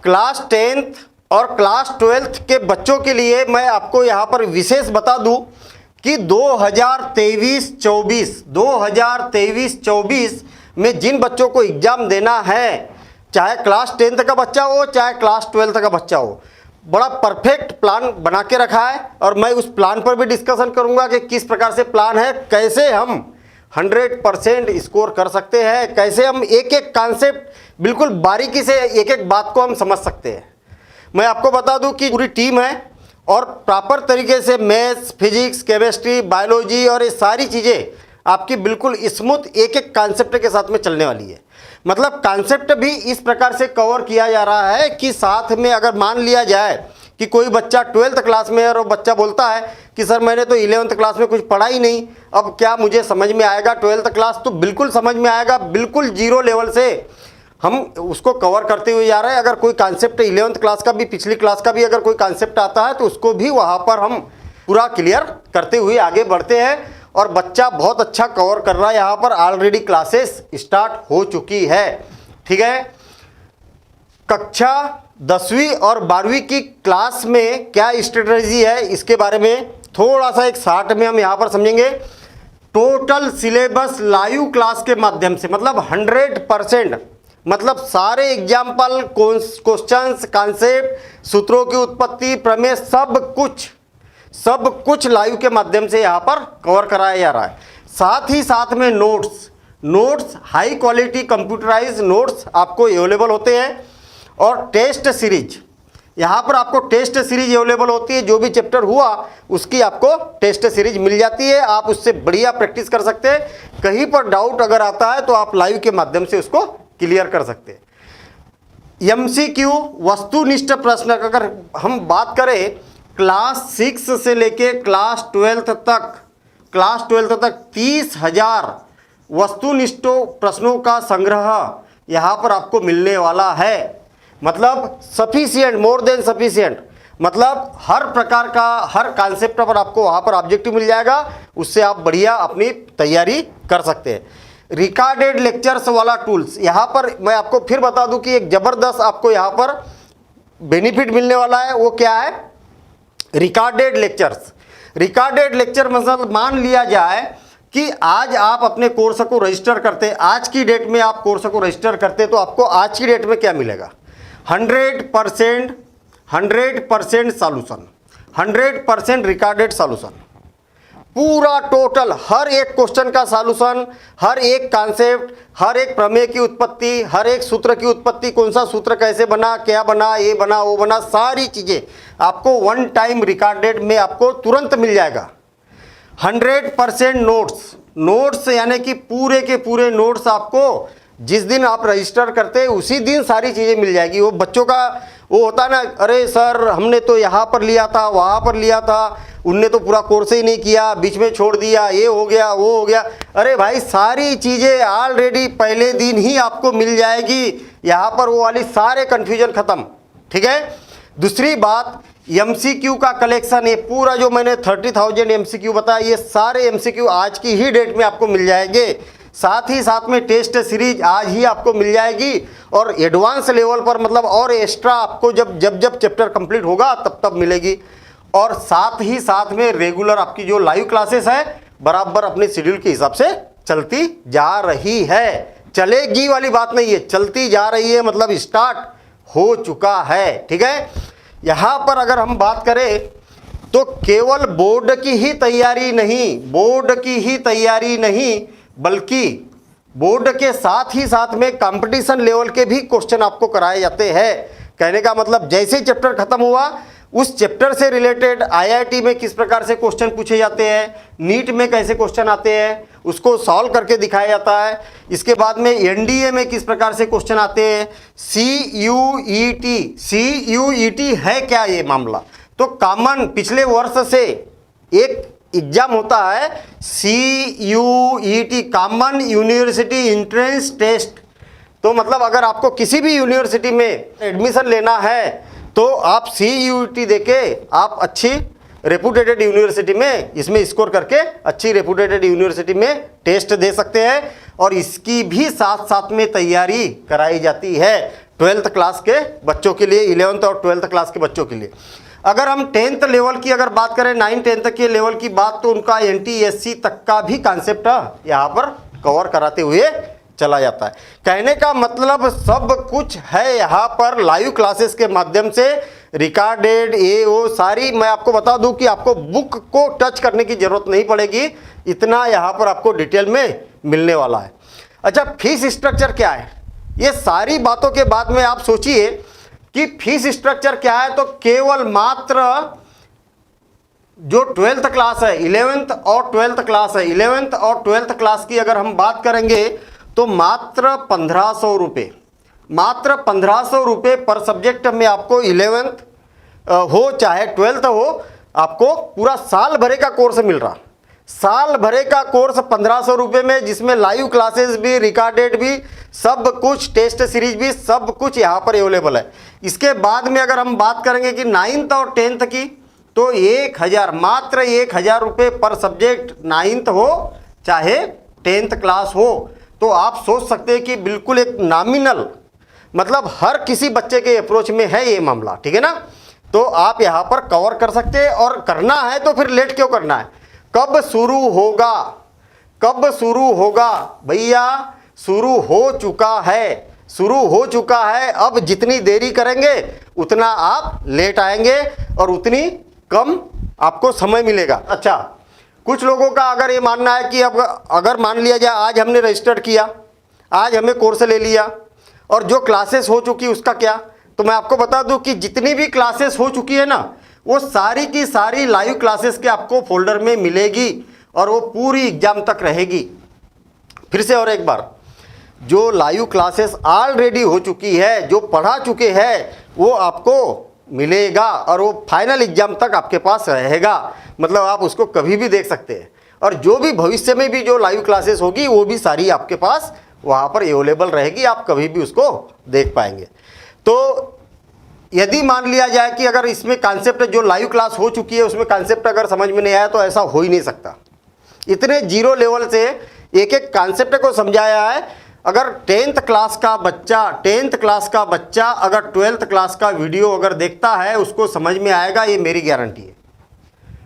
Class 10th और class 12th के बच्चों के लिए मैं आपको यहाँ पर विशेष बता दूं कि 2023-24 में जिन बच्चों को एग्ज़ाम देना है, चाहे क्लास 10th का बच्चा हो चाहे क्लास 12th का बच्चा हो, बड़ा परफेक्ट प्लान बना के रखा है। और मैं उस प्लान पर भी डिस्कशन करूंगा कि किस प्रकार से प्लान है, कैसे हम 100% स्कोर कर सकते हैं, कैसे हम एक एक कॉन्सेप्ट बिल्कुल बारीकी से एक एक बात को हम समझ सकते हैं। मैं आपको बता दूं कि पूरी टीम है और प्रॉपर तरीके से मैथ्स, फिजिक्स, केमिस्ट्री, बायोलॉजी और ये सारी चीज़ें आपकी बिल्कुल स्मूथ एक एक कॉन्सेप्ट के साथ में चलने वाली है। मतलब कॉन्सेप्ट भी इस प्रकार से कवर किया जा रहा है कि साथ में अगर मान लिया जाए कि कोई बच्चा 12th क्लास में है और वो बच्चा बोलता है कि सर मैंने तो 11th क्लास में कुछ पढ़ा ही नहीं, अब क्या मुझे समझ में आएगा 12th क्लास? तो बिल्कुल समझ में आएगा, बिल्कुल जीरो लेवल से हम उसको कवर करते हुए जा रहे हैं। अगर कोई कॉन्सेप्ट 11th क्लास का भी, पिछली क्लास का भी अगर कोई कॉन्सेप्ट आता है तो उसको भी वहाँ पर हम पूरा क्लियर करते हुए आगे बढ़ते हैं और बच्चा बहुत अच्छा कवर कर रहा है। यहाँ पर ऑलरेडी क्लासेस स्टार्ट हो चुकी है। ठीक है, कक्षा 10वीं और 12वीं की क्लास में क्या स्ट्रेटजी है इसके बारे में थोड़ा सा एक शॉर्ट में हम यहाँ पर समझेंगे। टोटल सिलेबस लाइव क्लास के माध्यम से, मतलब 100%, मतलब सारे एग्जाम्पल, क्वेश्चंस, कॉन्सेप्ट, सूत्रों की उत्पत्ति, प्रमेय, सब कुछ लाइव के माध्यम से यहाँ पर कवर कराया जा रहा है। साथ ही साथ में notes high quality computerised notes आपको अवेलेबल होते हैं और टेस्ट सीरीज, यहाँ पर आपको टेस्ट सीरीज अवेलेबल होती है। जो भी चैप्टर हुआ उसकी आपको टेस्ट सीरीज मिल जाती है, आप उससे बढ़िया प्रैक्टिस कर सकते हैं। कहीं पर डाउट अगर आता है तो आप लाइव के माध्यम से उसको क्लियर कर सकते हैं। MCQ वस्तुनिष्ठ प्रश्न, अगर हम बात करें क्लास 6 से लेके क्लास 12th तक 30,000 वस्तुनिष्ठ प्रश्नों का संग्रह यहाँ पर आपको मिलने वाला है। मतलब सफिशिएंट, मोर देन सफिशिएंट, मतलब हर प्रकार का, हर कॉन्सेप्ट पर आपको वहाँ पर ऑब्जेक्टिव मिल जाएगा, उससे आप बढ़िया अपनी तैयारी कर सकते हैं। रिकॉर्डेड लेक्चर्स वाला टूल्स, यहाँ पर मैं आपको फिर बता दूं कि एक ज़बरदस्त आपको यहाँ पर बेनिफिट मिलने वाला है। वो क्या है? Recorded lectures. रिकॉर्डेड लेक्चर मतलब मान लिया जाए कि आज आप अपने कोर्स को रजिस्टर करते, आज की डेट में आप कोर्स को रजिस्टर करते, तो आपको आज की डेट में क्या मिलेगा? 100% सॉल्यूशन, 100% रिकॉर्डेड सॉल्यूशन, पूरा टोटल हर एक क्वेश्चन का सॉल्यूशन, हर एक कॉन्सेप्ट, हर एक प्रमेय की उत्पत्ति, हर एक सूत्र की उत्पत्ति, कौन सा सूत्र कैसे बना, क्या बना, ये बना, वो बना, सारी चीज़ें आपको वन टाइम रिकॉर्डेड में आपको तुरंत मिल जाएगा। 100% नोट्स यानी कि पूरे के पूरे नोट्स आपको जिस दिन आप रजिस्टर करते हैं उसी दिन सारी चीज़ें मिल जाएगी। वो बच्चों का वो होता है ना, अरे सर हमने तो यहाँ पर लिया था, वहाँ पर लिया था, उनने तो पूरा कोर्स ही नहीं किया, बीच में छोड़ दिया, ये हो गया, वो हो गया। अरे भाई सारी चीज़ें ऑलरेडी पहले दिन ही आपको मिल जाएगी। यहाँ पर वो वाली सारे कन्फ्यूजन ख़त्म। ठीक है, दूसरी बात MCQ का कलेक्शन, ये पूरा जो मैंने 30,000 MCQ बताया, ये सारे MCQ आज की ही डेट में आपको मिल जाएंगे। साथ ही साथ में टेस्ट सीरीज आज ही आपको मिल जाएगी और एडवांस लेवल पर, मतलब और एक्स्ट्रा आपको जब चैप्टर कंप्लीट होगा तब मिलेगी। और साथ ही साथ में रेगुलर आपकी जो लाइव क्लासेस है बराबर अपने शेड्यूल के हिसाब से चलती जा रही है। चलेगी वाली बात नहीं है, चलती जा रही है, मतलब स्टार्ट हो चुका है। ठीक है, यहाँ पर अगर हम बात करें तो केवल बोर्ड की ही तैयारी नहीं, बल्कि बोर्ड के साथ ही साथ में कंपटीशन लेवल के भी क्वेश्चन आपको कराए जाते हैं। कहने का मतलब जैसे ही चैप्टर खत्म हुआ उस चैप्टर से रिलेटेड IIT में किस प्रकार से क्वेश्चन पूछे जाते हैं, नीट में कैसे क्वेश्चन आते हैं, उसको सॉल्व करके दिखाया जाता है। इसके बाद में NDA में किस प्रकार से क्वेश्चन आते हैं, CUET है क्या ये मामला? तो कॉमन पिछले वर्ष से एक एग्जाम होता है CUET, common university entrance test. तो मतलब अगर आपको किसी भी यूनिवर्सिटी में एडमिशन लेना है तो आप CUET देके आप अच्छी रेपुटेटेड यूनिवर्सिटी में इसमें स्कोर करके अच्छी रेपुटेटेड यूनिवर्सिटी में टेस्ट दे सकते हैं। और इसकी भी साथ साथ में तैयारी कराई जाती है। ट्वेल्थ क्लास के बच्चों के लिए, 11th और 12th क्लास के बच्चों के लिए। अगर हम 10th लेवल की अगर बात करें, 9-10 के लेवल की बात, तो उनका NTSC तक का भी कॉन्सेप्ट यहाँ पर कवर कराते हुए चला जाता है। कहने का मतलब सब कुछ है यहाँ पर लाइव क्लासेस के माध्यम से, रिकॉर्डेड वो सारी। मैं आपको बता दूं कि आपको बुक को टच करने की जरूरत नहीं पड़ेगी, इतना यहाँ पर आपको डिटेल में मिलने वाला है। अच्छा, फीस स्ट्रक्चर क्या है? ये सारी बातों के बाद में आप सोचिए कि फीस स्ट्रक्चर क्या है। तो केवल मात्र जो 12th क्लास है, 11th और 12th क्लास है, 11th और 12th क्लास की अगर हम बात करेंगे तो मात्र 1500 रुपये, मात्र 1500 रुपये पर सब्जेक्ट में आपको 11th हो चाहे 12th हो, आपको पूरा साल भरे का कोर्स मिल रहा। साल भरे का कोर्स 1500 रुपये में, जिसमें लाइव क्लासेस भी, रिकॉर्डेड भी, सब कुछ, टेस्ट सीरीज भी, सब कुछ यहाँ पर अवेलेबल है। इसके बाद में अगर हम बात करेंगे कि 9th और 10th की, तो 1000, मात्र 1000 रुपये पर सब्जेक्ट, 9th हो चाहे 10th क्लास हो। तो आप सोच सकते हैं कि बिल्कुल एक नॉमिनल, मतलब हर किसी बच्चे के अप्रोच में है ये मामला, ठीक है ना। तो आप यहाँ पर कवर कर सकते हैं, और करना है तो फिर लेट क्यों करना है? कब शुरू होगा? कब शुरू होगा भैया? शुरू हो चुका है, शुरू हो चुका है। अब जितनी देरी करेंगे उतना आप लेट आएंगे और उतनी कम आपको समय मिलेगा। अच्छा, कुछ लोगों का अगर ये मानना है कि अब अगर मान लिया जाए आज हमने रजिस्टर किया, आज हमें कोर्स ले लिया, और जो क्लासेस हो चुकी उसका क्या? तो मैं आपको बता दूं कि जितनी भी क्लासेस हो चुकी है ना, वो सारी की सारी लाइव क्लासेस के आपको फोल्डर में मिलेगी, और वो पूरी एग्जाम तक रहेगी। फिर से और एक बार, जो लाइव क्लासेस ऑलरेडी हो चुकी है, जो पढ़ा चुके हैं, वो आपको मिलेगा, और वो फाइनल एग्जाम तक आपके पास रहेगा। मतलब आप उसको कभी भी देख सकते हैं, और जो भी भविष्य में भी जो लाइव क्लासेस होगी वो भी सारी आपके पास वहाँ पर अवेलेबल रहेगी, आप कभी भी उसको देख पाएंगे। तो यदि मान लिया जाए कि अगर इसमें कॉन्सेप्ट जो लाइव क्लास हो चुकी है उसमें कॉन्सेप्ट अगर समझ में नहीं आया, तो ऐसा हो ही नहीं सकता। इतने जीरो लेवल से एक एक कॉन्सेप्ट को समझाया है। अगर 10th क्लास का बच्चा, 10th क्लास का बच्चा अगर 12th क्लास का वीडियो अगर देखता है, उसको समझ में आएगा, ये मेरी गारंटी है।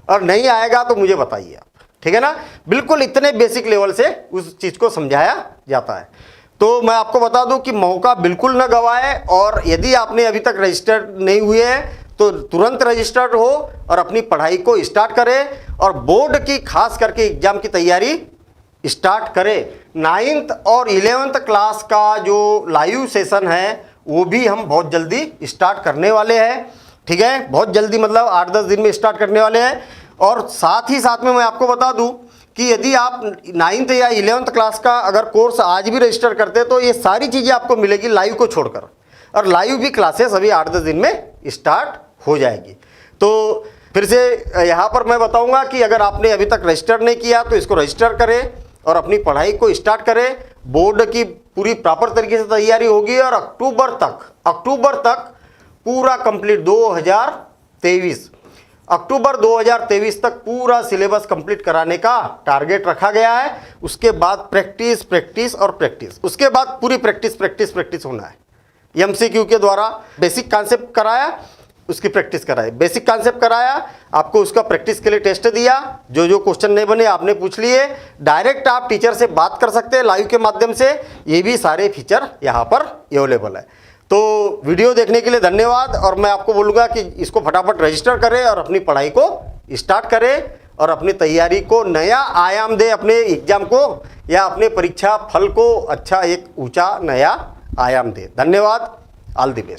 और नहीं आएगा तो मुझे बताइए आप, ठीक है ना। बिल्कुल इतने बेसिक लेवल से उस चीज़ को समझाया जाता है। तो मैं आपको बता दूं कि मौका बिल्कुल न गवाए, और यदि आपने अभी तक रजिस्टर्ड नहीं हुए हैं तो तुरंत रजिस्टर्ड हो और अपनी पढ़ाई को स्टार्ट करें, और बोर्ड की खास करके एग्जाम की तैयारी स्टार्ट करें। 9th और 11th क्लास का जो लाइव सेशन है वो भी हम बहुत जल्दी स्टार्ट करने वाले हैं, ठीक है। बहुत जल्दी मतलब 8-10 दिन में स्टार्ट करने वाले हैं। और साथ ही साथ में मैं आपको बता दूं कि यदि आप 9th या 11th क्लास का अगर कोर्स आज भी रजिस्टर करते हैं तो ये सारी चीज़ें आपको मिलेगी लाइव को छोड़कर, और लाइव भी क्लासेस अभी 8-10 दिन में स्टार्ट हो जाएगी। तो फिर से यहाँ पर मैं बताऊँगा कि अगर आपने अभी तक रजिस्टर नहीं किया तो इसको रजिस्टर करें और अपनी पढ़ाई को स्टार्ट करें। बोर्ड की पूरी प्रॉपर तरीके से तैयारी होगी, और अक्टूबर तक पूरा कंप्लीट 2023 अक्टूबर 2023 तक पूरा सिलेबस कंप्लीट कराने का टारगेट रखा गया है। उसके बाद प्रैक्टिस, प्रैक्टिस और प्रैक्टिस, उसके बाद पूरी प्रैक्टिस होना है। MCQ के द्वारा बेसिक कॉन्सेप्ट कराया, उसकी प्रैक्टिस कराई, बेसिक कॉन्सेप्ट कराया, आपको उसका प्रैक्टिस के लिए टेस्ट दिया, जो जो क्वेश्चन नहीं बने आपने पूछ लिए। डायरेक्ट आप टीचर से बात कर सकते हैं लाइव के माध्यम से, ये भी सारे फीचर यहाँ पर अवेलेबल है। तो वीडियो देखने के लिए धन्यवाद, और मैं आपको बोलूँगा कि इसको फटाफट रजिस्टर करें और अपनी पढ़ाई को स्टार्ट करें, और अपनी तैयारी को नया आयाम दे, अपने एग्जाम को या अपने परीक्षा फल को अच्छा एक ऊंचा नया आयाम दे। धन्यवाद, ऑल द बेस्ट।